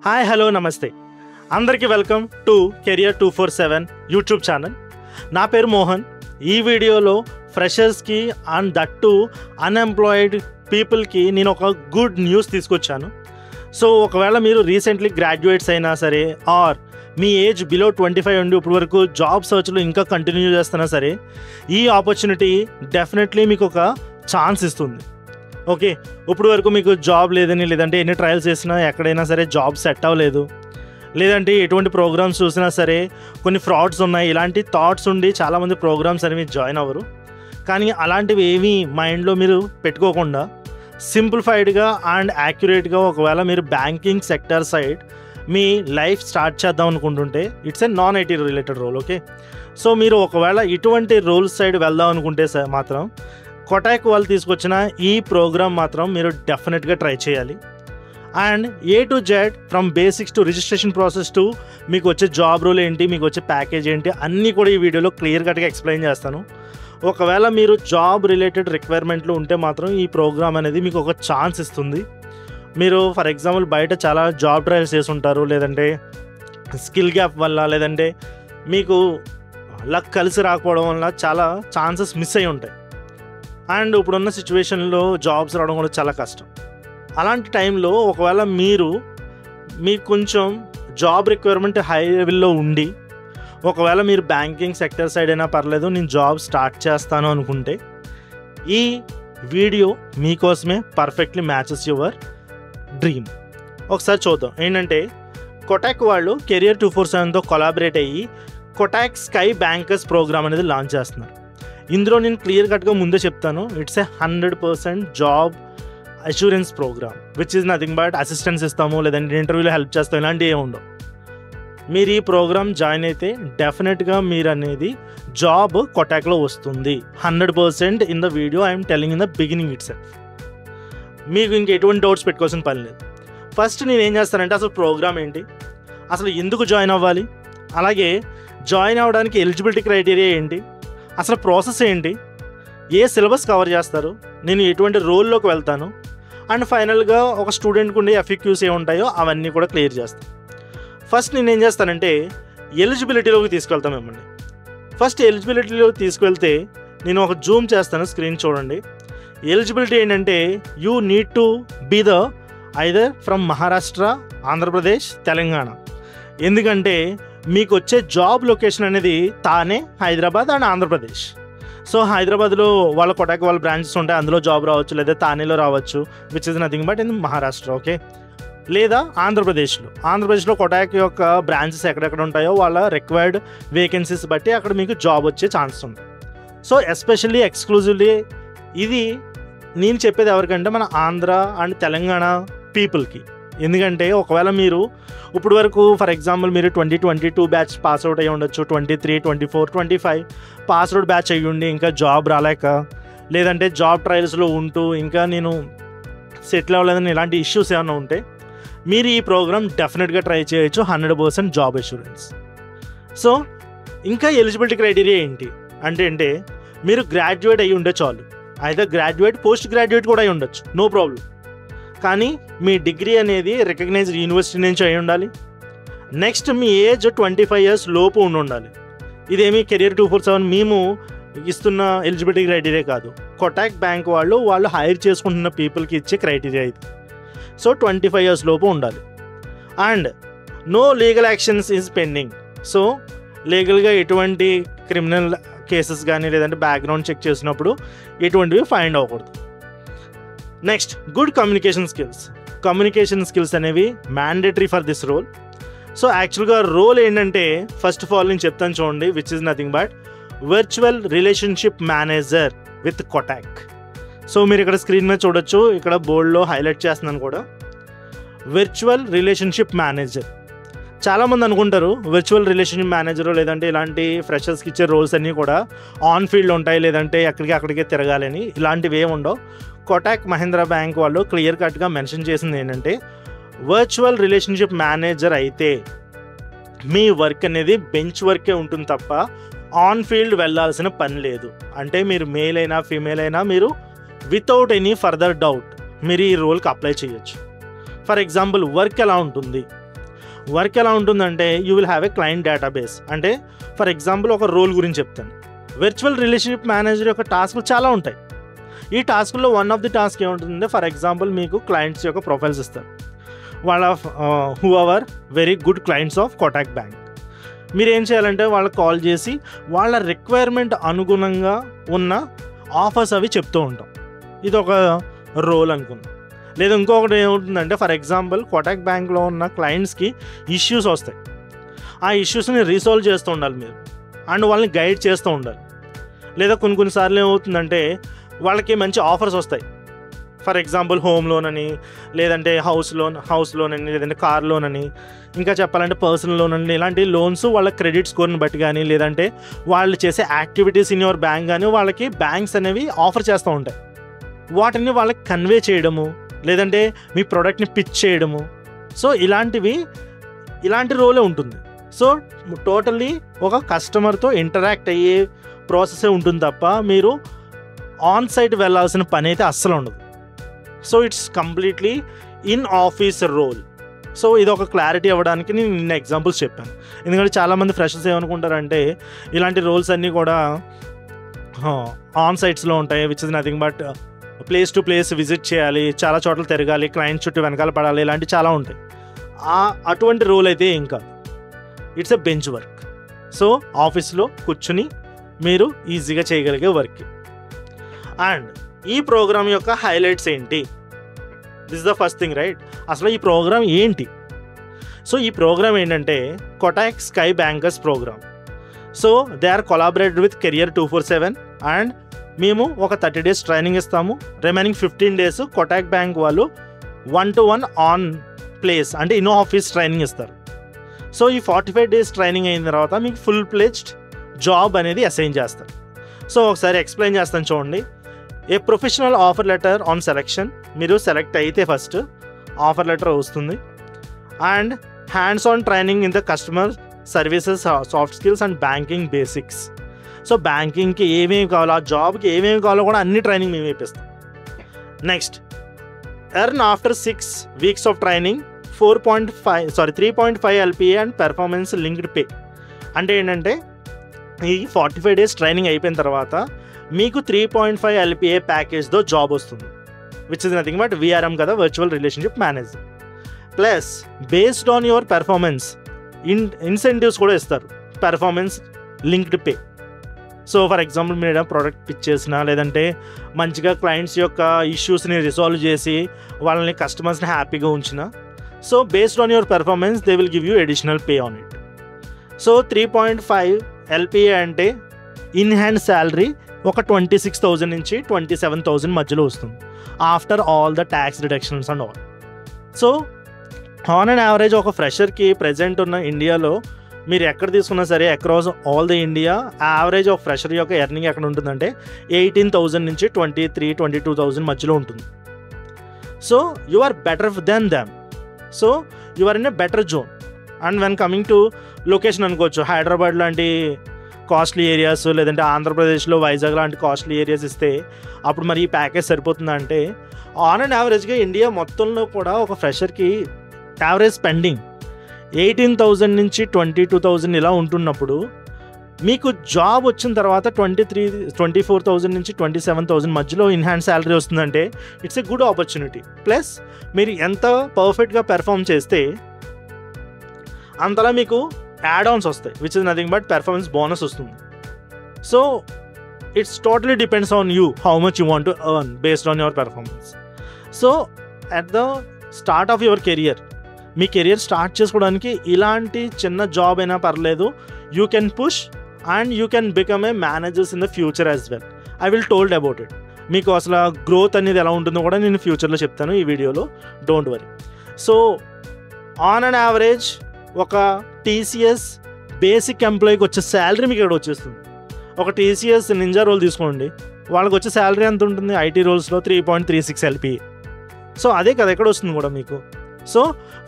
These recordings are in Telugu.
హాయ్ హలో నమస్తే అందరికీ welcome to career 247 YouTube channel. నా పేరు మోహన్. ఈ వీడియోలో ఫ్రెషర్స్కి అండ్ దట్ టు అన్ఎంప్లాయిడ్ పీపుల్కి నేను ఒక గుడ్ న్యూస్ తీసుకొచ్చాను. సో ఒకవేళ మీరు రీసెంట్లీ గ్రాడ్యుయేట్స్ అయినా సరే ఆర్ మీ ఏజ్ బిలో 25 ఉండి ఇప్పటి వరకు జాబ్ సర్చ్లో ఇంకా కంటిన్యూ చేస్తున్నా సరే ఈ ఆపర్చునిటీ డెఫినెట్లీ మీకు ఒక ఛాన్స్ ఇస్తుంది. ఓకే, ఇప్పుడు వరకు మీకు జాబ్ లేదని, లేదంటే ఎన్ని ట్రయల్స్ చేసినా ఎక్కడైనా సరే జాబ్ సెట్ అవ్వలేదు, లేదంటే ఎటువంటి ప్రోగ్రామ్స్ చూసినా సరే కొన్ని ఫ్రాడ్స్ ఉన్నాయి, ఇలాంటి థాట్స్ ఉండి చాలామంది ప్రోగ్రామ్స్ అనేవి జాయిన్ అవ్వరు. కానీ అలాంటివి ఏమీ మైండ్లో మీరు పెట్టుకోకుండా సింప్లిఫైడ్గా అండ్ యాక్యురేట్గా ఒకవేళ మీరు బ్యాంకింగ్ సెక్టర్ సైడ్ మీ లైఫ్ స్టార్ట్ చేద్దాం అనుకుంటుంటే it's a non IT related role. Okay, so మీరు ఒకవేళ ఇటువంటి రోల్స్ సైడ్ వెళ్దాం అనుకుంటే మాత్రం కొటాక్ వాళ్ళు తీసుకొచ్చిన ఈ ప్రోగ్రామ్ మాత్రం మీరు డెఫినెట్గా ట్రై చేయాలి. And A to Z from basics to registration process to మీకు వచ్చే జాబ్ రోల్ ఏంటి, మీకు వచ్చే ప్యాకేజ్ ఏంటి, అన్నీ కూడా ఈ వీడియోలో క్లియర్ కట్గా ఎక్స్ప్లెయిన్ చేస్తాను. ఒకవేళ మీరు జాబ్ రిలేటెడ్ రిక్వైర్మెంట్లు ఉంటే మాత్రం ఈ ప్రోగ్రామ్ అనేది మీకు ఒక ఛాన్స్ ఇస్తుంది. మీరు ఫర్ ఎగ్జాంపుల్ బయట చాలా జాబ్ ట్రయల్స్ చేసి ఉంటారు, లేదంటే స్కిల్ గ్యాప్ వల్ల, లేదంటే మీకు లక్ కలిసి రాకపోవడం వల్ల చాలా ఛాన్సెస్ మిస్ అయి ఉంటాయి. అండ్ ఇప్పుడున్న సిచ్యువేషన్లో జాబ్స్ రావడం కూడా చాలా కష్టం. అలాంటి టైంలో ఒకవేళ మీకు కొంచెం జాబ్ రిక్వైర్మెంట్ హై లెవెల్లో ఉండి ఒకవేళ మీరు బ్యాంకింగ్ సెక్టర్ సైడ్ అయినా పర్లేదు నేను జాబ్ స్టార్ట్ చేస్తాను అనుకుంటే ఈ వీడియో మీకోసమే పర్ఫెక్ట్లీ మ్యాచెస్ యువర్ డ్రీమ్. ఒకసారి చూద్దాం. ఏంటంటే కొటాక్ వాళ్ళు కెరియర్ 247తో కొలాబరేట్ అయ్యి కొటాక్ స్కై బ్యాంకర్స్ ప్రోగ్రామ్ అనేది లాంచ్ చేస్తున్నారు. ఇందులో నేను క్లియర్ కట్గా ముందే చెప్తాను, it's a 100% job assurance program which is nothing but assistance ఇస్తాము, లేదంటే ఇంటర్వ్యూలో హెల్ప్ చేస్తాం, ఇలాంటివి ఏమి ఉండవు. మీరు ఈ ప్రోగ్రామ్ జాయిన్ అయితే డెఫినెట్గా మీరు అనేది జాబ్ కొటాక్లో వస్తుంది 100%. In the video I'm telling in the beginning it self. మీకు ఇంక ఎటువంటి డౌట్స్ పెట్టుకోవాల్సిన పని లేదు. ఫస్ట్ నేను ఏం చేస్తానంటే అసలు ప్రోగ్రామ్ ఏంటి, అసలు ఎందుకు జాయిన్ అవ్వాలి, అలాగే జాయిన్ అవ్వడానికి ఎలిజిబిలిటీ క్రైటీరియా ఏంటి, అసలు ప్రాసెస్ ఏంటి, ఏ సిలబస్ కవర్ చేస్తారు, నేను ఎటువంటి రోల్లోకి వెళ్తాను, అండ్ ఫైనల్గా ఒక స్టూడెంట్కి ఉండే ఎఫ్ఏక్యూస్ ఏముంటాయో అవన్నీ కూడా క్లియర్ చేస్తాను. ఫస్ట్ నేను ఏం చేస్తానంటే ఎలిజిబిలిటీలోకి తీసుకెళ్తాను మిమ్మల్ని. ఫస్ట్ ఎలిజిబిలిటీలోకి తీసుకువెళ్తే నేను ఒక జూమ్ చేస్తాను, స్క్రీన్ చూడండి. ఎలిజిబిలిటీ ఏంటంటే you need to be the either from Maharashtra, Andhra Pradesh, Telangana. ఎందుకంటే మీకు వచ్చే జాబ్ లొకేషన్ అనేది తానే, హైదరాబాద్ అండ్ ఆంధ్రప్రదేశ్. సో హైదరాబాద్లో వాళ్ళ కొటాక్ వాళ్ళ బ్రాంచెస్ ఉంటాయి, అందులో జాబ్ రావచ్చు, లేదా తానేలో రావచ్చు, which is nothing but in Maharashtra. Okay, లేదా ఆంధ్రప్రదేశ్లో కొటాక్ యొక్క బ్రాంచెస్ ఎక్కడెక్కడ ఉంటాయో వాళ్ళ రిక్వైర్డ్ వేకెన్సీస్ బట్టి అక్కడ మీకు జాబ్ వచ్చే ఛాన్సెస్ ఉంటాయి. సో ఎస్పెషల్లీ ఎక్స్క్లూజివ్లీ ఇది నేను చెప్పేది ఎవరికంటే మన ఆంధ్ర అండ్ తెలంగాణ పీపుల్కి. ఎందుకంటే ఒకవేళ మీరు ఇప్పుడు వరకు ఫర్ ఎగ్జాంపుల్ మీరు 2022 బ్యాచ్ పాస్ అవుట్ అయ్యి ఉండొచ్చు, 23, 24, 25 పాస్ అవుట్ బ్యాచ్ అయ్యి ఉండి ఇంకా జాబ్ రాలేక, లేదంటే జాబ్ ట్రయల్స్లో ఉంటూ ఇంకా నేను సెటిల్ అవ్వలేదని ఇలాంటి ఇష్యూస్ ఏమైనా ఉంటే మీరు ఈ ప్రోగ్రామ్ డెఫినెట్గా ట్రై చేయొచ్చు, 100% జాబ్ అష్యూరెన్స్. సో ఇంకా ఎలిజిబిలిటీ క్రైటీరియా ఏంటి అంటే మీరు గ్రాడ్యుయేట్ అయ్యి ఉంటే చాలు, అయితే గ్రాడ్యుయేట్, పోస్ట్ గ్రాడ్యుయేట్ కూడా అయి ఉండొచ్చు, నో ప్రాబ్లం. కానీ మీ డిగ్రీ అనేది రికగ్నైజ్డ్ యూనివర్సిటీ నుంచి అయి ఉండాలి. నెక్స్ట్ మీ ఏజ్ 25 years లోపు ఉండాలి. ఇదేమి కెరియర్ 247 మేము ఇస్తున్న ఎలిజిబిలిటీ క్రైటీరియా కాదు, కొటాక్ బ్యాంక్ వాళ్ళు హైర్ చేసుకుంటున్న పీపుల్కి ఇచ్చే క్రైటీరియా ఇది. సో 25 years లోపు ఉండాలి. And no legal actions is pending. So లీగల్గా ఎటువంటి క్రిమినల్ కేసెస్ కానీ లేదంటే బ్యాక్గ్రౌండ్ చెక్ చేసినప్పుడు ఎటువంటివి ఫైండ్ అవ్వకూడదు. నెక్స్ట్ గుడ్ కమ్యూనికేషన్ స్కిల్స్ అనేవి mandatory for this role. So యాక్చువల్గా రోల్ ఏంటంటే ఫస్ట్ ఆఫ్ ఆల్ నేను చెప్తాను చూడండి, which is nothing but virtual relationship manager with Kotak. So మీరు ఇక్కడ స్క్రీన్ మీద చూడొచ్చు, ఇక్కడ బోర్డులో హైలైట్ చేస్తున్నాను కూడా, వర్చువల్ రిలేషన్షిప్ మేనేజర్. చాలామంది అనుకుంటారు వర్చువల్ రిలేషన్షిప్ మేనేజర్ లేదంటే ఇలాంటి ఫ్రెషర్స్కి ఇచ్చే రోల్స్ అన్నీ కూడా ఆన్ ఫీల్డ్ ఉంటాయి, లేదంటే అక్కడికే తిరగాలని, ఇలాంటివి ఏమి ఉండవు. కొటాక్ మహీంద్రా బ్యాంక్ వాళ్ళు క్లియర్ కట్గా మెన్షన్ చేసింది ఏంటంటే వర్చువల్ రిలేషన్షిప్ మేనేజర్ అయితే మీ వర్క్ అనేది బెంచ్ వర్కే ఉంటుంది తప్ప ఆన్ ఫీల్డ్ వెళ్ళాల్సిన పని లేదు. అంటే మీరు మేల్ అయినా ఫీమేల్ అయినా మీరు వితౌట్ ఎనీ ఫర్దర్ డౌట్ మీరు ఈ రోల్కి అప్లై చేయొచ్చు. ఫర్ ఎగ్జాంపుల్ వర్క్ ఎలా ఉంటుంది, వర్క్ ఎలా ఉంటుందంటే you will have a client database. అంటే ఫర్ ఎగ్జాంపుల్ ఒక రోల్ గురించి చెప్తాను. వర్చువల్ రిలేషన్షిప్ మేనేజర్ యొక్క టాస్క్లు చాలా ఉంటాయి. ఈ టాస్క్లో వన్ ఆఫ్ ది టాస్క్ ఏముంటుందంటే ఫర్ ఎగ్జాంపుల్ మీకు క్లయింట్స్ యొక్క ప్రొఫైల్స్ ఇస్తారు. వాళ్ళ who are very good clients of Kotak bank. మీరు ఏం చేయాలంటే వాళ్ళకి కాల్ చేసి వాళ్ళ రిక్వైర్మెంట్ అనుగుణంగా ఉన్న ఆఫర్స్ అవి చెప్తూ ఉంటాం. ఇది ఒక రోల్ అనుకుందాం. లేదా ఇంకొకటి ఏముంటుందంటే ఫర్ ఎగ్జాంపుల్ కోటాక్ బ్యాంక్లో ఉన్న క్లయింట్స్కి ఇష్యూస్ వస్తాయి. ఆ ఇష్యూస్ని రీసాల్వ్ చేస్తూ ఉండాలి మీరు, అండ్ వాళ్ళని గైడ్ చేస్తూ ఉండాలి. లేదా కొన్నిసార్లు ఏమవుతుందంటే వాళ్ళకి మంచి ఆఫర్స్ వస్తాయి. ఫర్ ఎగ్జాంపుల్ హోమ్ లోన్ అని, లేదంటే హౌస్ లోన్ అని, లేదంటే కార్ లోన్ అని, ఇంకా చెప్పాలంటే పర్సనల్ లోన్ అని, ఇలాంటి లోన్స్ వాళ్ళ క్రెడిట్ స్కోర్ని బట్టి కానీ, లేదంటే వాళ్ళు చేసే యాక్టివిటీస్ ఇన్ యువర్ బ్యాంక్ కానీ వాళ్ళకి బ్యాంక్స్ అనేవి ఆఫర్ చేస్తూ ఉంటాయి. వాటిని వాళ్ళకి కన్వే చేయడము, లేదంటే మీ ప్రోడక్ట్ని పిచ్ చేయడము. సో ఇలాంటి రోలే ఉంటుంది. సో టోటల్లీ ఒక కస్టమర్తో ఇంటరాక్ట్ అయ్యే ప్రాసెసే ఉంటుంది తప్ప మీరు ఆన్ సైట్ వెళ్ళాల్సిన పని అయితే అస్సలు ఉండదు. So it's completely in office role. So ఇది ఒక క్లారిటీ అవ్వడానికి నేను నిన్న ఎగ్జాంపుల్స్ చెప్పాను. ఎందుకంటే చాలామంది ఫ్రెషర్స్ ఏమనుకుంటారంటే ఇలాంటి రోల్స్ అన్నీ కూడా ఆన్ సైట్స్లో ఉంటాయి, which is nothing but place to place visit చేయాలి, చాలా చోట్ల తిరగాలి, క్లయింట్ చుట్టూ వెనకాల పడాలి, ఇలాంటివి చాలా ఉంటాయి. అటువంటి రోల్ అయితే ఏం కాదు. It's a bench work. So ఆఫీస్లో కూర్చుని మీరు ఈజీగా చేయగలిగే వర్క్. అండ్ ఈ ప్రోగ్రామ్ యొక్క హైలైట్స్ ఏంటి? This the first thing, right? అసలు ఈ ప్రోగ్రామ్ ఏంటి? సో ఈ ప్రోగ్రామ్ ఏంటంటే Kotak sky bankers program. So they are collaborated with career 247 and మేము ఒక 30 days ట్రైనింగ్ ఇస్తాము. రిమైనింగ్ 15 days కోటాక్ బ్యాంక్ వాళ్ళు 1-to-1 ఆన్ ప్లేస్ అంటే ఇన్ ఆఫీస్ ట్రైనింగ్ ఇస్తారు. సో ఈ 45 days ట్రైనింగ్ అయిన తర్వాత మీకు ఫుల్ ప్లెజ్డ్ జాబ్ అనేది అసైన్ చేస్తారు. సో ఒకసారి ఎక్స్ప్లెయిన్ చేస్తాను చూడండి. A professional offer letter on selection. మీరు సెలెక్ట్ అయితే ఫస్ట్ ఆఫర్ లెటర్ వస్తుంది. And hands on training in the customer services, soft skills and banking basics. So బ్యాంకింగ్కి ఏమేమి కావాలో, ఆ జాబ్కి ఏమేమి కావాలో కూడా అన్ని ట్రైనింగ్ మేము ఇప్పిస్తాం. Next earn after 6 weeks of training 3.5 LPA and performance linked pay. అంటే ఏంటంటే ఈ 45 days ట్రైనింగ్ అయిపోయిన తర్వాత మీకు 3.5 LPA ప్యాకేజ్తో జాబ్ వస్తుంది, which is nothing but VRM కదా, virtual relationship manager. Plus based on your performance incentives కూడా ఇస్తారు, performance linked pay. So for example మీరు ఏదైనా ప్రోడక్ట్ పిచ్ చేసినా, లేదంటే మంచిగా క్లయింట్స్ యొక్క ఇష్యూస్ని రిసాల్వ్ చేసి వాళ్ళని కస్టమర్స్ని హ్యాపీగా ఉంచిన, so based on your performance they will give you additional pay on it. So 3.5 LPA అంటే ఇన్ హ్యాండ్ శాలరీ ఒక 26,000 నుంచి 27,000 మధ్యలో వస్తుంది after all the tax deductions and all. So on and average ఒక ఫ్రెషర్కి ప్రజెంట్ ఉన్న ఇండియాలో మీరు ఎక్కడ తీసుకున్నా సరే across all the India average of fresher యొక్క ఎర్నింగ్ ఎక్కడ ఉంటుందంటే 18,000 నుంచి 23,000-22,000 మధ్యలో ఉంటుంది. So you are better then them. So you are in a better zone. And when coming to location అనుకోవచ్చు, హైదరాబాద్ లాంటి కాస్ట్లీ ఏరియాస్, లేదంటే ఆంధ్రప్రదేశ్లో వైజాగ్ లాంటి కాస్ట్లీ ఏరియాస్ ఇస్తే అప్పుడు మరి ఈ ప్యాకేజ్ సరిపోతుందా అంటే ఆన్ అండ్ యావరేజ్గా ఇండియా మొత్తంలో కూడా ఒక ఫ్రెషర్కి యావరేజ్ స్పెండింగ్ 18,000 నుంచి 22,000 ఇలా ఉంటున్నప్పుడు మీకు జాబ్ వచ్చిన తర్వాత 24,000 నుంచి 27,000 మధ్యలో ఇన్ హ్యాండ్ శాలరీ వస్తుందంటే it's a good opportunity. Plus మీరు ఎంత పర్ఫెక్ట్గా పెర్ఫామ్ చేస్తే అంతలా మీకు యాడ్ ఆన్స్ వస్తాయి, which is nothing but performance bonus వస్తుంది. So it's totally depends on you how much you want to earn based on your performance. So at the start of your career, మీ కెరియర్ స్టార్ట్ చేసుకోవడానికి ఇలాంటి చిన్న జాబ్ అయినా పర్లేదు, you can push and you can become A managers in the future as well. I will told about it. మీకు అసలు గ్రోత్ అనేది ఎలా ఉంటుందో కూడా నేను ఫ్యూచర్లో చెప్తాను ఈ వీడియోలో, don't worry. So on and average ఒక TCS బేసిక్ ఎంప్లాయీకి వచ్చే శాలరీ మీకు ఇక్కడ వచ్చేస్తుంది. ఒక TCS నింజా రోల్ తీసుకోండి, వాళ్ళకి వచ్చే శాలరీ ఎంత ఉంటుంది IT రోల్స్లో 3.36 LPA. సో అదే కదా ఎక్కడ వస్తుంది కూడా మీకు. సో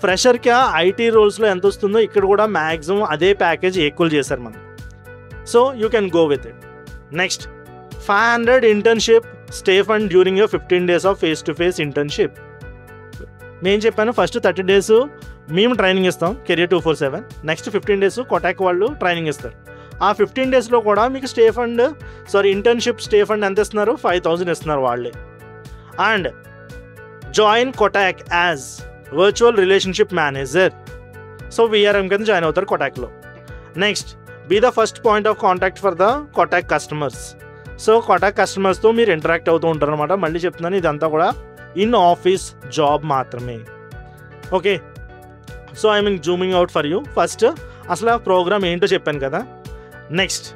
ఫ్రెషర్కి IT రోల్స్లో ఎంత వస్తుందో ఇక్కడ కూడా మ్యాక్సిమం అదే ప్యాకేజ్ ఈక్వల్ చేశారు మనం. So you can go with it. Next 500 internship stay fund during your 15 days of face to face internship. నేను చెప్పాను ఫస్ట్ 30 days మేము ట్రైనింగ్ ఇస్తాం కెరియర్ 247. నెక్స్ట్ 15 days కొటాక్ వాళ్ళు ట్రైనింగ్ ఇస్తారు. ఆ 15 daysలో కూడా మీకు ఇంటర్న్షిప్ స్టే ఫండ్ ఎంత ఇస్తున్నారు? 5,000 ఇస్తున్నారు వాళ్ళే. And join Kotak as virtual relationship manager. So VRM కింద జాయిన్ అవుతారు కొటాక్లో. Next be the first point of contact for the Kotak customers. So Kotak కస్టమర్స్తో మీరు ఇంటరాక్ట్ అవుతూ ఉంటారు అనమాట. మళ్ళీ చెప్తున్నాను, ఇదంతా కూడా ఇన్ ఆఫీస్ జాబ్ మాత్రమే. Okay, so zooming out for you. First అసలు ప్రోగ్రామ్ ఏంటో చెప్పాను కదా. నెక్స్ట్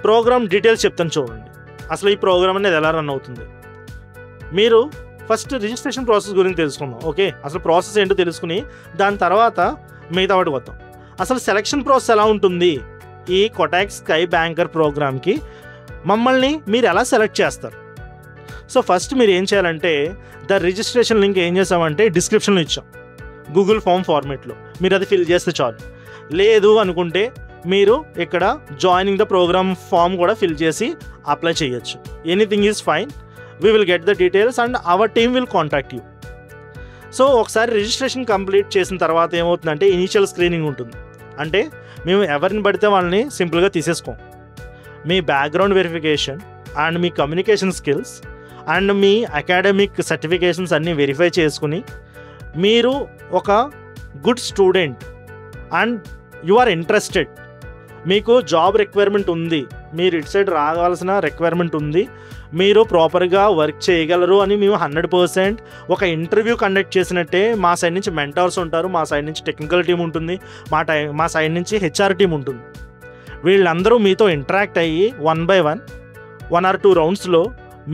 ప్రోగ్రామ్ డీటెయిల్స్ చెప్తాను చూడండి. అసలు ఈ ప్రోగ్రామ్ అనేది ఎలా రన్ అవుతుంది. మీరు ఫస్ట్ రిజిస్ట్రేషన్ ప్రాసెస్ గురించి తెలుసుకుందాం. ఓకే, అసలు ప్రాసెస్ ఏంటో తెలుసుకుని దాని తర్వాత మిగతా వాటికి వద్దాం. అసలు సెలక్షన్ ప్రాసెస్ ఎలా ఉంటుంది ఈ కొటాక్ స్కై బ్యాంకర్ ప్రోగ్రామ్కి, మమ్మల్ని మీరు ఎలా సెలెక్ట్ చేస్తారు. సో ఫస్ట్ మీరు ఏం చేయాలంటే ద రిజిస్ట్రేషన్ లింక్ ఏం చేసామంటే డిస్క్రిప్షన్లో ఇచ్చాం, గూగుల్ ఫార్మేట్లో. మీరు అది ఫిల్ చేస్తే చాలు. లేదు అనుకుంటే మీరు ఇక్కడ జాయినింగ్ ద ప్రోగ్రామ్ ఫామ్ కూడా ఫిల్ చేసి అప్లై చేయొచ్చు. Anything is fine. We will get the details and our team will contact you. So ఒకసారి రిజిస్ట్రేషన్ కంప్లీట్ చేసిన తర్వాత ఏమవుతుందంటే ఇనీషియల్ స్క్రీనింగ్ ఉంటుంది. అంటే మేము ఎవరిని పడితే వాళ్ళని సింపుల్గా తీసేసుకోం. మీ బ్యాక్గ్రౌండ్ వెరిఫికేషన్ అండ్ మీ కమ్యూనికేషన్ స్కిల్స్ అండ్ మీ అకాడమిక్ సర్టిఫికేషన్స్ అన్నీ వెరిఫై చేసుకుని మీరు ఒక good student and you are interested, మీకు జాబ్ రిక్వైర్మెంట్ ఉంది, మీరు ఇటు సైడ్ రావాల్సిన రిక్వైర్మెంట్ ఉంది, మీరు ప్రాపర్గా వర్క్ చేయగలరు అని మేము 100% ఒక ఇంటర్వ్యూ కండక్ట్ చేసినట్టే మా సైడ్ నుంచి మెంటార్స్ ఉంటారు, మా సైడ్ నుంచి టెక్నికల్ టీం ఉంటుంది, మా సైడ్ నుంచి HR టీం ఉంటుంది. వీళ్ళందరూ మీతో ఇంటరాక్ట్ అయ్యి 1 by 1 or 2 రౌండ్స్లో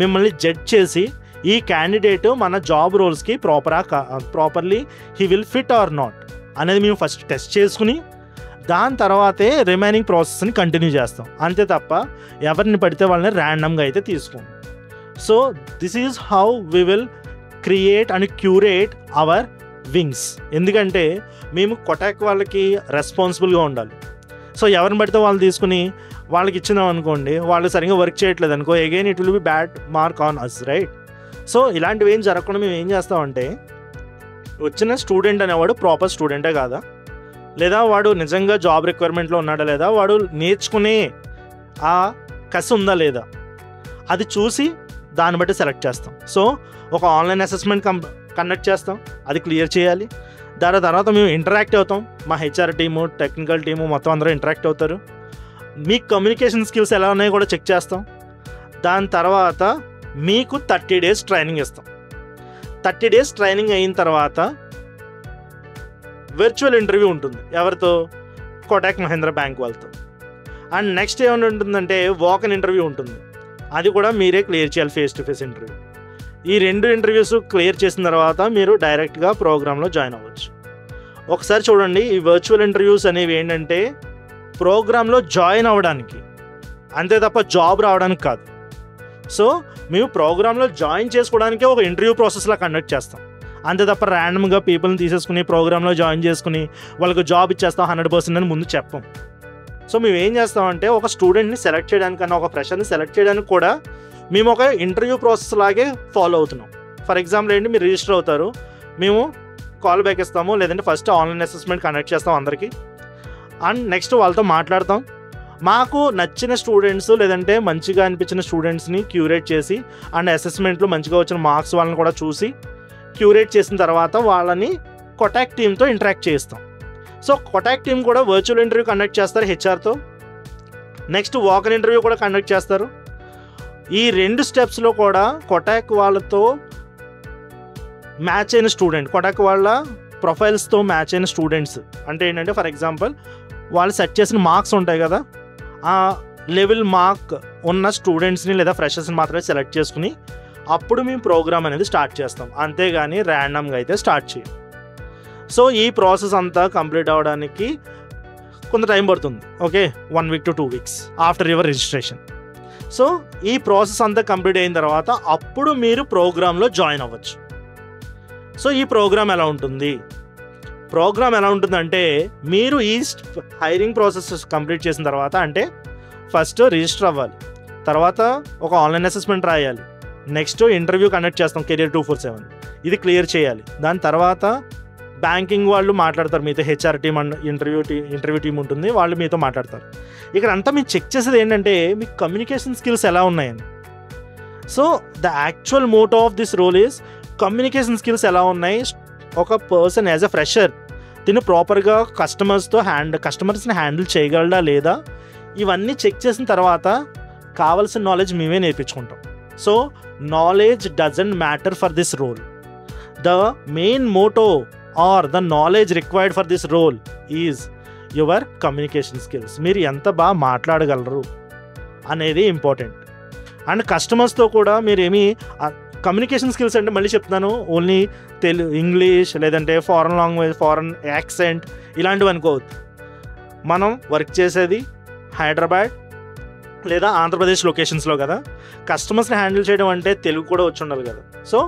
మిమ్మల్ని జడ్జ్ చేసి ఈ క్యాండిడేట్ మన జాబ్ రోల్స్కి properly he will fit or not అనేది మేము ఫస్ట్ టెస్ట్ చేసుకుని దాని తర్వాతే రిమైనింగ్ ప్రాసెస్ని కంటిన్యూ చేస్తాం. అంతే తప్ప ఎవరిని పడితే వాళ్ళని ర్యాండమ్గా అయితే తీసుకోం. So this is how we will create and curate our wings. ఎందుకంటే మేము కొటాక్ వాళ్ళకి రెస్పాన్సిబుల్గా ఉండాలి. సో ఎవరిని పడితే వాళ్ళు తీసుకుని వాళ్ళకి ఇచ్చినాం అనుకోండి, వాళ్ళు సరిగ్గా వర్క్ చేయట్లేదు అనుకో, again it will be bad mark on us, right? So ఇలాంటివి ఏం జరగకుండా మేము ఏం చేస్తామంటే వచ్చిన స్టూడెంట్ అనేవాడు ప్రాపర్ స్టూడెంటే కాదా, లేదా వాడు నిజంగా జాబ్ రిక్వైర్మెంట్లో ఉన్నాడా లేదా, వాడు నేర్చుకునే ఆ కసి ఉందా లేదా, అది చూసి దాన్ని బట్టి సెలెక్ట్ చేస్తాం. సో ఒక ఆన్లైన్ అసెస్మెంట్ కండక్ట్ చేస్తాం, అది క్లియర్ చేయాలి. దాని తర్వాత మేము ఇంటరాక్ట్ అవుతాం, మా HR టీము టెక్నికల్ టీము మొత్తం అందరూ ఇంటరాక్ట్ అవుతారు. మీ కమ్యూనికేషన్ స్కిల్స్ ఎలా ఉన్నాయో కూడా చెక్ చేస్తాం. దాని తర్వాత మీకు 30 days ట్రైనింగ్ ఇస్తాం. 30 days ట్రైనింగ్ అయిన తర్వాత వర్చువల్ ఇంటర్వ్యూ ఉంటుంది. ఎవరితో? కోటాక్ మహీంద్రా బ్యాంక్ వాళ్ళతో. అండ్ నెక్స్ట్ ఏమైనా ఉంటుందంటే వాక్-ఇన్ ఇంటర్వ్యూ ఉంటుంది, అది కూడా మీరే క్లియర్ చేయాలి, ఫేస్ టు ఫేస్ ఇంటర్వ్యూ. ఈ 2 ఇంటర్వ్యూస్ క్లియర్ చేసిన తర్వాత మీరు డైరెక్ట్గా ప్రోగ్రాంలో జాయిన్ అవ్వచ్చు. ఒకసారి చూడండి, ఈ వర్చువల్ ఇంటర్వ్యూస్ అనేవి ఏంటంటే ప్రోగ్రాంలో జాయిన్ అవ్వడానికి, అంతే తప్ప జాబ్ రావడానికి కాదు. సో మేము ప్రోగ్రాంలో జాయిన్ చేసుకోవడానికే ఒక ఇంటర్వ్యూ ప్రాసెస్లా కండక్ట్ చేస్తాం, అంతే తప్ప ర్యాండమ్గా పీపుల్ని తీసేసుకుని ప్రోగ్రాంలో జాయిన్ చేసుకుని వాళ్ళకు జాబ్ ఇచ్చేస్తాం 100% అని ముందు చెప్పం. సో మేము ఏం చేస్తామంటే ఒక స్టూడెంట్ని సెలెక్ట్ చేయడానికన్నా ఒక ఫ్రెషర్ని సెలెక్ట్ చేయడానికి కూడా మేము ఒక ఇంటర్వ్యూ ప్రాసెస్ లాగే ఫాలో అవుతున్నాం. ఫర్ ఎగ్జాంపుల్ ఏంటి, మీరు రిజిస్టర్ అవుతారు, మేము కాల్ బ్యాక్ ఇస్తాము, లేదంటే ఫస్ట్ ఆన్లైన్ అసెస్మెంట్ కండక్ట్ చేస్తాం అందరికీ. అండ్ నెక్స్ట్ వాళ్ళతో మాట్లాడతాం. మాకు నచ్చిన స్టూడెంట్స్ లేదంటే మంచిగా అనిపించిన స్టూడెంట్స్ని క్యూరేట్ చేసి అండ్ అసెస్మెంట్లో మంచిగా వచ్చిన మార్క్స్ వాళ్ళని కూడా చూసి క్యూరేట్ చేసిన తర్వాత వాళ్ళని కొటాక్ టీమ్తో ఇంటరాక్ట్ చేస్తాం. సో కొటాక్ టీమ్ కూడా వర్చువల్ ఇంటర్వ్యూ కండక్ట్ చేస్తారు HRతో. నెక్స్ట్ వాక్-ఇన్ ఇంటర్వ్యూ కూడా కండక్ట్ చేస్తారు. ఈ 2 స్టెప్స్లో కూడా కొటాక్ వాళ్ళతో మ్యాచ్ అయిన స్టూడెంట్, కొటాక్ వాళ్ళ ప్రొఫైల్స్తో మ్యాచ్ అయిన స్టూడెంట్స్ అంటే ఏంటంటే ఫర్ ఎగ్జాంపుల్ వాళ్ళు సెట్ చేసిన మార్క్స్ ఉంటాయి కదా, ఆ లెవెల్ మార్క్ ఉన్న స్టూడెంట్స్ని లేదా ఫ్రెషర్స్ని మాత్రమే సెలెక్ట్ చేసుకుని అప్పుడు మేము ప్రోగ్రామ్ అనేది స్టార్ట్ చేస్తాం, అంతేగాని ర్యాండమ్గా అయితే స్టార్ట్ చేయం. సో ఈ ప్రాసెస్ అంతా కంప్లీట్ అవ్వడానికి కొంత టైం పడుతుంది. Okay, 1 week to 2 weeks after your registration. So ఈ ప్రాసెస్ అంతా కంప్లీట్ అయిన తర్వాత అప్పుడు మీరు ప్రోగ్రాంలో జాయిన్ అవ్వచ్చు. సో ఈ ప్రోగ్రామ్ ఎలా ఉంటుంది? ప్రోగ్రామ్ ఎలా ఉంటుందంటే మీరు ఈ హైరింగ్ ప్రాసెస్ కంప్లీట్ చేసిన తర్వాత, అంటే ఫస్ట్ రిజిస్టర్ అవ్వాలి, తర్వాత ఒక ఆన్లైన్ అసెస్మెంట్ రాయాలి, నెక్స్ట్ ఇంటర్వ్యూ కండక్ట్ చేస్తాం కెరియర్ 247, ఇది క్లియర్ చేయాలి. దాని తర్వాత బ్యాంకింగ్ వాళ్ళు మాట్లాడతారు మీతో, HR team and interview team ఉంటుంది, వాళ్ళు మీతో మాట్లాడతారు. ఇక్కడ అంతా మీరు చెక్ చేసేది ఏంటంటే మీకు కమ్యూనికేషన్ స్కిల్స్ ఎలా ఉన్నాయని. So the actual motto of this role is communication skills ఎలా ఉన్నాయి. ఒక పర్సన్ యాజ్ అ ఫ్రెషర్ తిను ప్రాపర్గా కస్టమర్స్ని హ్యాండిల్ చేయగలడా లేదా, ఇవన్నీ చెక్ చేసిన తర్వాత కావాల్సిన నాలెడ్జ్ మేమే నేర్పించుకుంటాం. So knowledge doesn't matter for this role. The main motto are the knowledge required for this role is your communication skills. మీరు ఎంత బాగా మాట్లాడగలరు అనేది ఇంపార్టెంట్. అండ్ కస్టమర్స్తో కూడా మీరు కమ్యూనికేషన్ స్కిల్స్ అంటే మళ్ళీ చెప్తున్నాను, ఓన్లీ ఇంగ్లీష్ లేదంటే ఫారెన్ లాంగ్వేజ్, ఫారెన్ యాక్సెంట్ ఇలాంటివి అనుకోవద్దు. మనం వర్క్ చేసేది హైదరాబాద్ లేదా ఆంధ్రప్రదేశ్ లొకేషన్స్లో కదా, కస్టమర్స్ని హ్యాండిల్ చేయడం అంటే తెలుగు కూడా వచ్చి ఉండాలి కదా. సో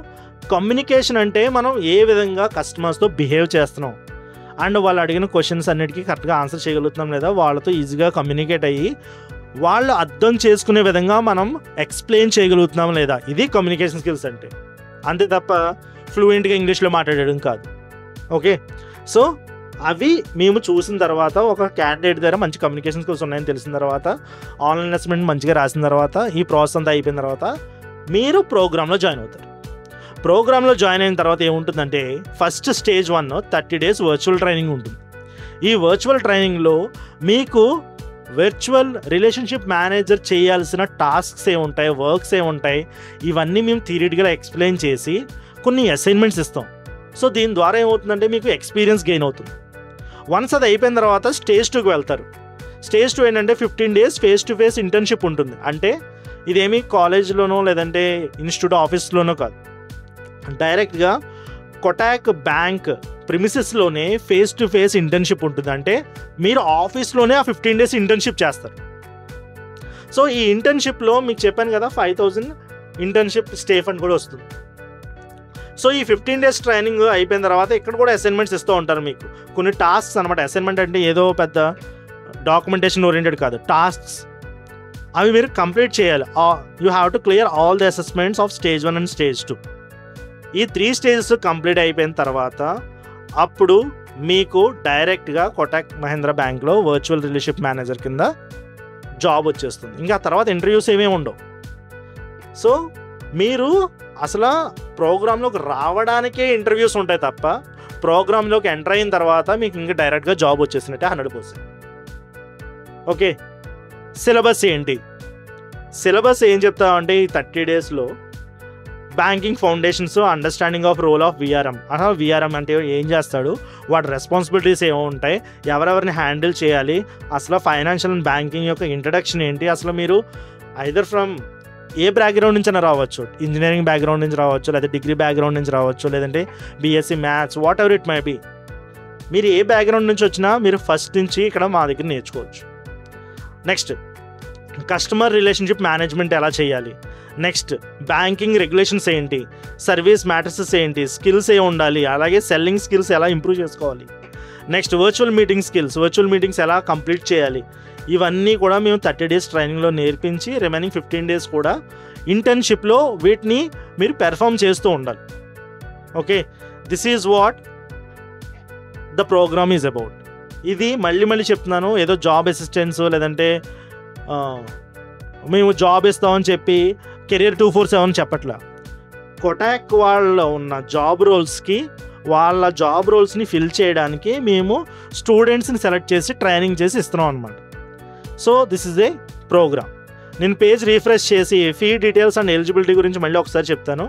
కమ్యూనికేషన్ అంటే మనం ఏ విధంగా కస్టమర్స్తో బిహేవ్ చేస్తున్నాం అండ్ వాళ్ళు అడిగిన క్వశ్చన్స్ అన్నిటికీ కరెక్ట్గా ఆన్సర్ చేయగలుగుతున్నాం లేదా, వాళ్ళతో ఈజీగా కమ్యూనికేట్ అయ్యి వాళ్ళు అర్థం చేసుకునే విధంగా మనం ఎక్స్ప్లెయిన్ చేయగలుగుతున్నాం లేదా, ఇది కమ్యూనికేషన్ స్కిల్స్ అంటే. అంతే తప్ప ఫ్లూయెంట్గా ఇంగ్లీష్లో మాట్లాడడం కాదు. ఓకే, సో అవి మేము చూసిన తర్వాత ఒక క్యాండిడేట్ దగ్గర మంచి కమ్యూనికేషన్ స్కిల్స్ ఉన్నాయని తెలిసిన తర్వాత, ఆన్లైన్ అసెస్మెంట్ మంచిగా రాసిన తర్వాత, ఈ ప్రాసెస్ అంతా అయిపోయిన తర్వాత మీరు ప్రోగ్రాంలో జాయిన్ అవుతారు. ప్రోగ్రాంలో జాయిన్ అయిన తర్వాత ఏముంటుందంటే first stage 1 30 days virtual training ఉంటుంది. ఈ వర్చువల్ ట్రైనింగ్లో మీకు వర్చువల్ రిలేషన్షిప్ మేనేజర్ చేయాల్సిన టాస్క్స్ ఏముంటాయి, వర్క్స్ ఏముంటాయి, ఇవన్నీ మేము థియరిటికల్గా ఎక్స్ప్లెయిన్ చేసి కొన్ని అసైన్మెంట్స్ ఇస్తాం. సో దీని ద్వారా ఏమవుతుందంటే మీకు ఎక్స్పీరియన్స్ గెయిన్ అవుతుంది. వన్స్ అది అయిపోయిన తర్వాత స్టేజ్ 2కి వెళ్తారు. స్టేజ్ 2 ఏంటంటే 15 days face to face internship ఉంటుంది. అంటే ఇదేమి కాలేజ్లోనో లేదంటే ఇన్స్టిట్యూట్ ఆఫీస్లోనో కాదు, డైరెక్ట్గా కొటాక్ బ్యాంక్ ప్రిమిసెస్లోనే ఫేస్ టు ఫేస్ ఇంటర్న్షిప్ ఉంటుంది. అంటే మీరు ఆఫీస్లోనే ఆ 15 days ఇంటర్న్షిప్ చేస్తారు. సో ఈ ఇంటర్న్షిప్లో మీకు చెప్పాను కదా 5,000 ఇంటర్న్షిప్ స్టే ఫండ్ కూడా వస్తుంది. సో ఈ 15 days ట్రైనింగ్ అయిపోయిన తర్వాత ఇక్కడ కూడా అసైన్మెంట్స్ ఇస్తూ ఉంటారు మీకు కొన్ని టాస్క్స్ అనమాట. అసైన్మెంట్ అంటే ఏదో పెద్ద డాక్యుమెంటేషన్ ఓరియంటెడ్ కాదు, టాస్క్స్ అవి మీరు కంప్లీట్ చేయాలి. You have to clear all the assessments of stage 1 and stage 2. ఈ 3 stages కంప్లీట్ అయిపోయిన తర్వాత అప్పుడు మీకు డైరెక్ట్గా కోటక్ మహీంద్రా బ్యాంక్లో వర్చువల్ రిలేషన్షిప్ మేనేజర్ కింద జాబ్ వచ్చేస్తుంది. ఇంకా తర్వాత ఇంటర్వ్యూస్ ఏమేమి ఉండవు. సో మీరు అసలు ప్రోగ్రాంలోకి రావడానికే ఇంటర్వ్యూస్ ఉంటాయి తప్ప ప్రోగ్రాంలోకి ఎంటర్ అయిన తర్వాత మీకు ఇంకా డైరెక్ట్గా జాబ్ వచ్చేసినట్టే 100%. ఓకే, సిలబస్ ఏంటి? సిలబస్ ఏం చెప్తామంటే ఈ 30 daysలో banking foundations, understanding of role of VRM. అసలు విఆర్ఎం అంటే ఏం చేస్తాడు, వాటి రెస్పాన్సిబిలిటీస్ ఏమో ఉంటాయి, ఎవరెవరిని హ్యాండిల్ చేయాలి, అసలు ఫైనాన్షియల్ అండ్ బ్యాంకింగ్ యొక్క ఇంట్రడక్షన్ ఏంటి, అసలు మీరు ఐదర్ ఫ్రమ్ ఏ బ్యాక్గ్రౌండ్ నుంచి అయినా రావచ్చు, ఇంజనీరింగ్ బ్యాక్గ్రౌండ్ నుంచి రావచ్చు, లేదా డిగ్రీ బ్యాక్గ్రౌండ్ నుంచి రావచ్చు, లేదంటే BSc maths, whatever it may be. మీరు ఏ బ్యాక్గ్రౌండ్ నుంచి వచ్చినా మీరు ఫస్ట్ నుంచి ఇక్కడ మా దగ్గర నేర్చుకోవచ్చు. నెక్స్ట్ కస్టమర్ రిలేషన్షిప్ మేనేజ్మెంట్ ఎలా చేయాలి, నెక్స్ట్ బ్యాంకింగ్ రెగ్యులేషన్స్ ఏంటి, సర్వీస్ మ్యాట్రిసెస్ ఏంటి, స్కిల్స్ ఏ ఉండాలి, అలాగే సెల్లింగ్ స్కిల్స్ ఎలా ఇంప్రూవ్ చేసుకోవాలి, నెక్స్ట్ వర్చువల్ మీటింగ్స్ ఎలా కంప్లీట్ చేయాలి, ఇవన్నీ కూడా మేము 30 days ట్రైనింగ్లో నేర్పించి రిమైనింగ్ 15 days కూడా ఇంటర్న్షిప్లో వీటిని మీరు పెర్ఫామ్ చేస్తూ ఉండాలి. Okay, this is what the program is about. ఇది మళ్ళీ చెప్తున్నాను, ఏదో జాబ్ అసిస్టెన్స్ లేదంటే మేము జాబ్ ఇస్తామని చెప్పి కెరియర్ 247 చెప్పట్లా. కొటాక్ వాళ్ళలో ఉన్న జాబ్ రోల్స్కి వాళ్ళ జాబ్ రోల్స్ని ఫిల్ చేయడానికి మేము స్టూడెంట్స్ని సెలెక్ట్ చేసి ట్రైనింగ్ చేసి ఇస్తున్నాం అనమాట. So this is a program. నేను పేజ్ రీఫ్రెష్ చేసి ఫీ డీటెయిల్స్ అండ్ ఎలిజిబిలిటీ గురించి మళ్ళీ ఒకసారి చెప్తాను.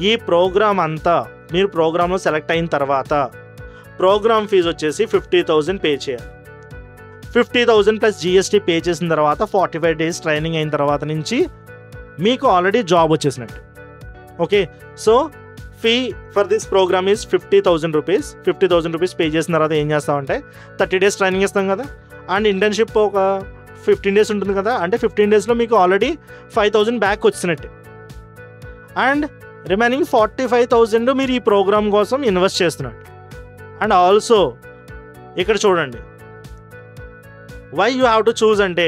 ఈ ప్రోగ్రామ్ అంతా మీరు ప్రోగ్రాంలో సెలెక్ట్ అయిన తర్వాత ప్రోగ్రామ్ ఫీజు వచ్చేసి 50,000 పే చేయాలి. 50,000 ప్లస్ జిఎస్టీ పే చేసిన తర్వాత 45 days ట్రైనింగ్ అయిన తర్వాత నుంచి మీకు ఆల్రెడీ జాబ్ వచ్చేసినట్టు. Okay, so fee for this programme is 50,000 rupees. 50,000 rupees pay చేసిన తర్వాత ఏం చేస్తామంటే 30 days ట్రైనింగ్ ఇస్తాం కదా, అండ్ ఇంటర్న్షిప్ ఒక 15 days ఉంటుంది కదా, అంటే 15 daysలో మీకు ఆల్రెడీ 5,000 బ్యాక్ వచ్చినట్టే. అండ్ రిమైనింగ్ 45,000 మీరు ఈ ప్రోగ్రామ్ కోసం ఇన్వెస్ట్ చేస్తున్నట్టు. అండ్ ఆల్సో ఇక్కడ చూడండి, why you have to choose అంటే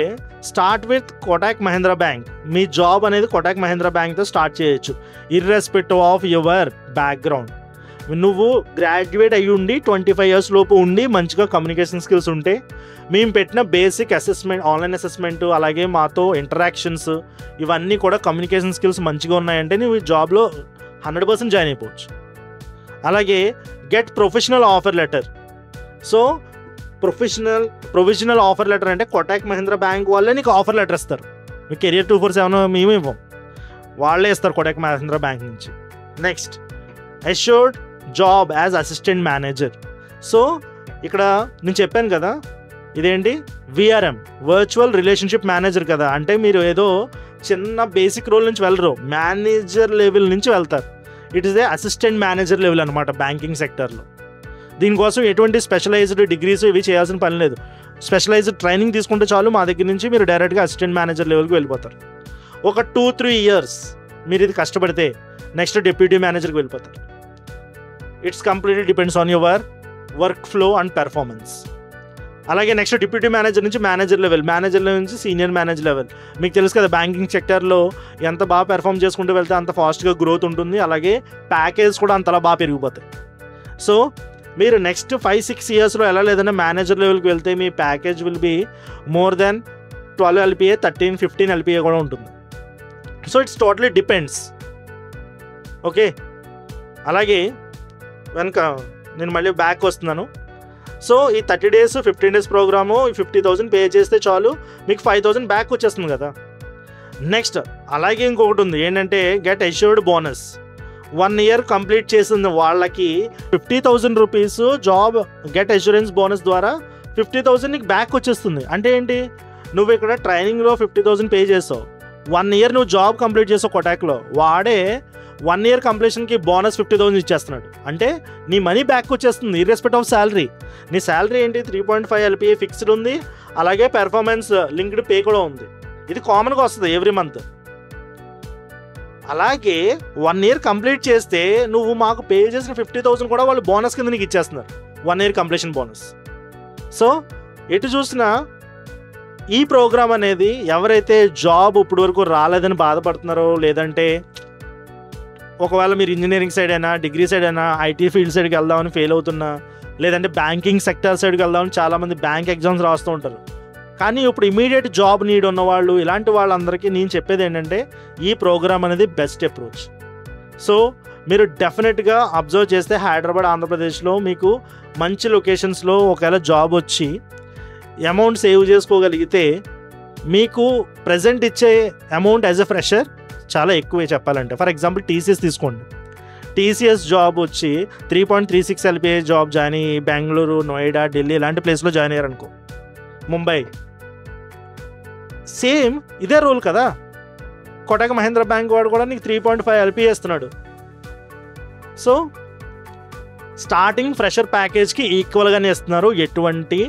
start with Kotak Mahindra bank. మీ జాబ్ అనేది కోటాక్ మహీంద్రా బ్యాంక్తో స్టార్ట్ చేయొచ్చు, ఇర్రెస్పెక్టివ్ ఆఫ్ యువర్ బ్యాక్గ్రౌండ్. నువ్వు గ్రాడ్యుయేట్ అయ్యి ఉండి 25 years లోపు ఉండి మంచిగా కమ్యూనికేషన్ స్కిల్స్ ఉంటే మేము పెట్టిన బేసిక్ అసెస్మెంట్, ఆన్లైన్ అసెస్మెంట్, అలాగే మాతో ఇంటరాక్షన్స్ ఇవన్నీ కూడా కమ్యూనికేషన్ స్కిల్స్ మంచిగా ఉన్నాయంటే నువ్వు ఈ జాబ్లో 100% జాయిన్ అయిపోవచ్చు. అలాగే get professional offer letter. So provisional offer letter అంటే కోటక్ మహీంద్రా బ్యాంక్ వాళ్ళే నీకు ఆఫర్ లెటర్ ఇస్తారు. మీ కెరియర్ 247 మేము ఇవ్వం, వాళ్ళే ఇస్తారు కోటక్ మహీంద్రా బ్యాంక్ నుంచి. Next assured job as assistant manager. So ఇక్కడ నేను చెప్పాను కదా, ఇదేంటి విఆర్ఎం, వర్చువల్ రిలేషన్షిప్ మేనేజర్ కదా. అంటే మీరు ఏదో చిన్న బేసిక్ రోల్ నుంచి వెళ్ళరు, మేనేజర్ లెవెల్ నుంచి వెళ్తారు. It is a assistant manager level అనమాట బ్యాంకింగ్ సెక్టర్లో. దీనికోసం ఎటువంటి స్పెషలైజ్డ్ డిగ్రీస్ ఇవి చేయాల్సిన పని లేదు. స్పెషలైజ్డ్ ట్రైనింగ్ తీసుకుంటే చాలు, మా దగ్గర నుంచి మీరు డైరెక్ట్గా అసిస్టెంట్ మేనేజర్ లెవెల్కి వెళ్ళిపోతారు. ఒక 2-3 years మీరు ఇది కష్టపడితే నెక్స్ట్ డిప్యూటీ మేనేజర్కి వెళ్ళిపోతారు. It's completely depends on your work flow and performance. అలాగే నెక్స్ట్ డిప్యూటీ మేనేజర్ నుంచి మేనేజర్ లెవెల్ నుంచి సీనియర్ మేనేజర్ లెవెల్. మీకు తెలుసు కదా బ్యాంకింగ్ సెక్టర్లో ఎంత బాగా పెర్ఫామ్ చేసుకుంటూ వెళ్తే అంత ఫాస్ట్గా గ్రోత్ ఉంటుంది, అలాగే ప్యాకేజ్ కూడా అంతలా బాగా పెరిగిపోతాయి. సో మీరు నెక్స్ట్ 5-6 yearsలో ఎలా లేదన్నా మేనేజర్ లెవెల్కి వెళ్తే మీ package will be more than 12 LPA, 13-15 LPA కూడా ఉంటుంది. So it's totally depends. Okay, అలాగే వెనక నేను మళ్ళీ బ్యాక్ వస్తున్నాను. సో ఈ 30 days 15 days ప్రోగ్రాము 50,000 పే చేస్తే చాలు, మీకు 5,000 బ్యాక్ వచ్చేస్తుంది కదా. నెక్స్ట్ అలాగే ఇంకొకటి ఉంది ఏంటంటే get assured bonus. 1 year complete చేసిన వాళ్ళకి 50,000 rupees job get assurance bonus ద్వారా 50,000 నీకు బ్యాక్ వచ్చేస్తుంది. అంటే ఏంటి, నువ్వు ఇక్కడ ట్రైనింగ్లో 50,000 పే చేసావు, 1 year నువ్వు జాబ్ కంప్లీట్ చేసావు కోటాక్లో, వాడే 1 year కంప్లీషన్కి బోనస్ 50,000 ఇచ్చేస్తున్నాడు. అంటే నీ మనీ బ్యాక్ వచ్చేస్తుంది ఇర్రెస్పెక్ట్ ఆఫ్ శాలరీ. నీ శాలరీ ఏంటి 3.5 LPA ఫిక్స్డ్ ఉంది, అలాగే పెర్ఫార్మెన్స్ లింక్డ్ పే కూడా ఉంది. ఇది కామన్గా వస్తుంది ఎవ్రీ మంత్. అలాగే 1 year కంప్లీట్ చేస్తే నువ్వు మాకు పే చేసిన 50,000 కూడా వాళ్ళు బోనస్ కింద నీకు ఇచ్చేస్తున్నారు, 1 year కంప్లీషన్ బోనస్. సో ఎటు చూసినా ఈ ప్రోగ్రామ్ అనేది ఎవరైతే జాబ్ ఇప్పుడు వరకు రాలేదని బాధపడుతున్నారో, లేదంటే ఒకవేళ మీరు ఇంజనీరింగ్ సైడ్ అయినా, డిగ్రీ సైడ్ అయినా, ఐటీ ఫీల్డ్ సైడ్కి వెళ్దామని ఫెయిల్ అవుతున్నా, లేదంటే బ్యాంకింగ్ సెక్టర్ సైడ్కి వెళ్దామని చాలామంది బ్యాంక్ ఎగ్జామ్స్ రాస్తూ ఉంటారు. కానీ ఇప్పుడు ఇమీడియట్ జాబ్ నీడ్ ఉన్నవాళ్ళు, ఇలాంటి వాళ్ళందరికీ నేను చెప్పేది ఏంటంటే ఈ ప్రోగ్రామ్ అనేది బెస్ట్ అప్రోచ్. సో మీరు డెఫినెట్గా అబ్జర్వ్ చేస్తే హైదరాబాద్, ఆంధ్రప్రదేశ్లో మీకు మంచి లొకేషన్స్లో ఒకవేళ జాబ్ వచ్చి అమౌంట్ సేవ్ చేసుకోగలిగితే మీకు ప్రజెంట్ ఇచ్చే అమౌంట్ యాజ్ ఎ ఫ్రెషర్ చాలా ఎక్కువే చెప్పాలంటే. ఫర్ ఎగ్జాంపుల్ టీసీఎస్ తీసుకోండి. టీసీఎస్ జాబ్ వచ్చి 3.36 LPA జాబ్ జాయిన్ అయ్యి బెంగళూరు, నోయిడా, ఢిల్లీ ఇలాంటి ప్లేస్లో జాయిన్ అయ్యారనుకో, ముంబై, సేమ్ ఇదే రోల్ కదా. కోటక్ మహీంద్రా బ్యాంక్ వాడు కూడా నీకు 3.5 LPA ఇస్తున్నాడు. సో స్టార్టింగ్ ఫ్రెషర్ ప్యాకేజ్కి ఈక్వల్గానే ఇస్తున్నారు, ఎటువంటి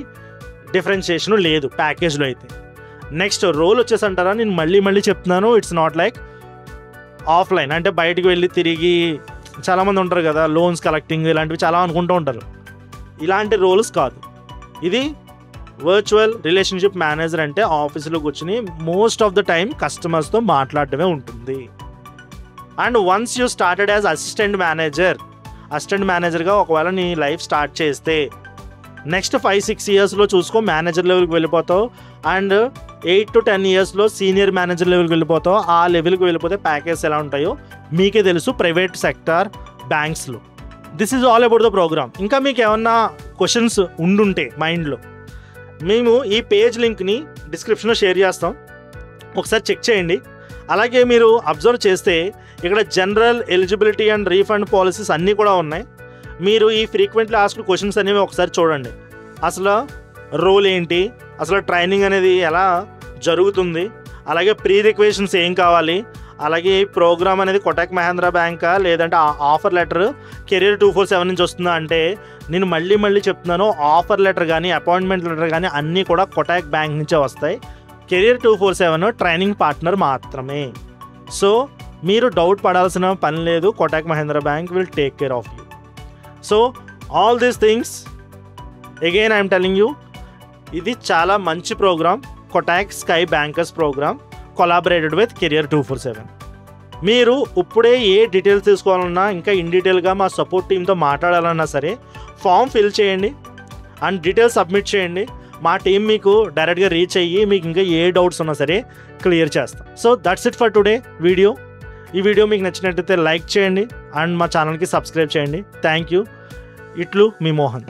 డిఫరెన్షియేషన్ లేదు ప్యాకేజ్లో అయితే. నెక్స్ట్ రోల్ వచ్చేసి అంటారా, నేను మళ్ళీ చెప్తున్నాను, ఇట్స్ నాట్ లైక్ ఆఫ్లైన్ అంటే బయటికి వెళ్ళి తిరిగి చాలామంది ఉంటారు కదా లోన్స్ కలెక్టింగ్ ఇలాంటివి చాలా అనుకుంటూ ఉంటారు. ఇలాంటి రోల్స్ కాదు. ఇది వర్చువల్ రిలేషన్షిప్ మేనేజర్ అంటే ఆఫీసులో కూర్చుని మోస్ట్ ఆఫ్ ద టైం కస్టమర్స్తో మాట్లాడటమే ఉంటుంది. And once you started as assistant మేనేజర్గా ఒకవేళ నీ లైఫ్ స్టార్ట్ చేస్తే నెక్స్ట్ 5-6 yearsలో చూసుకో మేనేజర్ లెవెల్కి వెళ్ళిపోతావు. అండ్ 8 to 10 yearsలో సీనియర్ మేనేజర్ లెవెల్కి వెళ్ళిపోతావు. ఆ లెవెల్కి వెళ్ళిపోతే ప్యాకేజ్ ఎలా ఉంటాయో మీకే తెలుసు ప్రైవేట్ సెక్టార్ బ్యాంక్స్లో. This is all about the programme. ఇంకా మీకు ఏమన్నా క్వశ్చన్స్ ఉండుంటే మైండ్లో, మేము ఈ పేజ్ లింక్ని డిస్క్రిప్షన్లో షేర్ చేస్తాం, ఒకసారి చెక్ చేయండి. అలాగే మీరు అబ్జర్వ్ చేస్తే ఇక్కడ general eligibility and refund policies అన్నీ కూడా ఉన్నాయి. మీరు ఈ ఫ్రీక్వెంట్లీ ఆస్క్డ్ క్వశ్చన్స్ అనేవి ఒకసారి చూడండి. అసలు రోల్ ఏంటి, అసలు ట్రైనింగ్ అనేది ఎలా జరుగుతుంది, అలాగే ప్రీ రిక్వెషన్స్ ఏం కావాలి, అలాగే ఈ ప్రోగ్రామ్ అనేది కోటక్ మహీంద్రా బ్యాంకా లేదంటే ఆఫర్ లెటర్ కెరియర్ 247 నుంచి వస్తుందా అంటే నేను మళ్ళీ చెప్తున్నాను, ఆఫర్ లెటర్ కానీ అపాయింట్మెంట్ లెటర్ కానీ అన్నీ కూడా కోటక్ బ్యాంక్ నుంచే వస్తాయి. కెరియర్ 247 ట్రైనింగ్ పార్ట్నర్ మాత్రమే. సో మీరు డౌట్ పడాల్సిన పని లేదు, Kotak Mahindra bank will take care of you. So all these things again I'm telling you, ఇది చాలా మంచి program, Kotak sky bankers program collaborated with career 247. మీరు ఇప్పుడే ఏ డీటెయిల్స్ తీసుకోవాలన్నా ఇంకా ఇన్ డీటెయిల్గా మా సపోర్ట్ టీంతో మాట్లాడాలన్నా సరే ఫామ్ ఫిల్ చేయండి అండ్ డీటెయిల్స్ సబ్మిట్ చేయండి. మా టీం మీకు డైరెక్ట్గా రీచ్ అయ్యి మీకు ఇంకా ఏ డౌట్స్ ఉన్నా సరే క్లియర్ చేస్తాం. So that's it for today video. ఈ వీడియో మీకు నచ్చినట్లయితే లైక్ చేయండి అండ్ మా ఛానల్కి సబ్స్క్రైబ్ చేయండి. Thank you. ఇట్లు మీ మోహన్.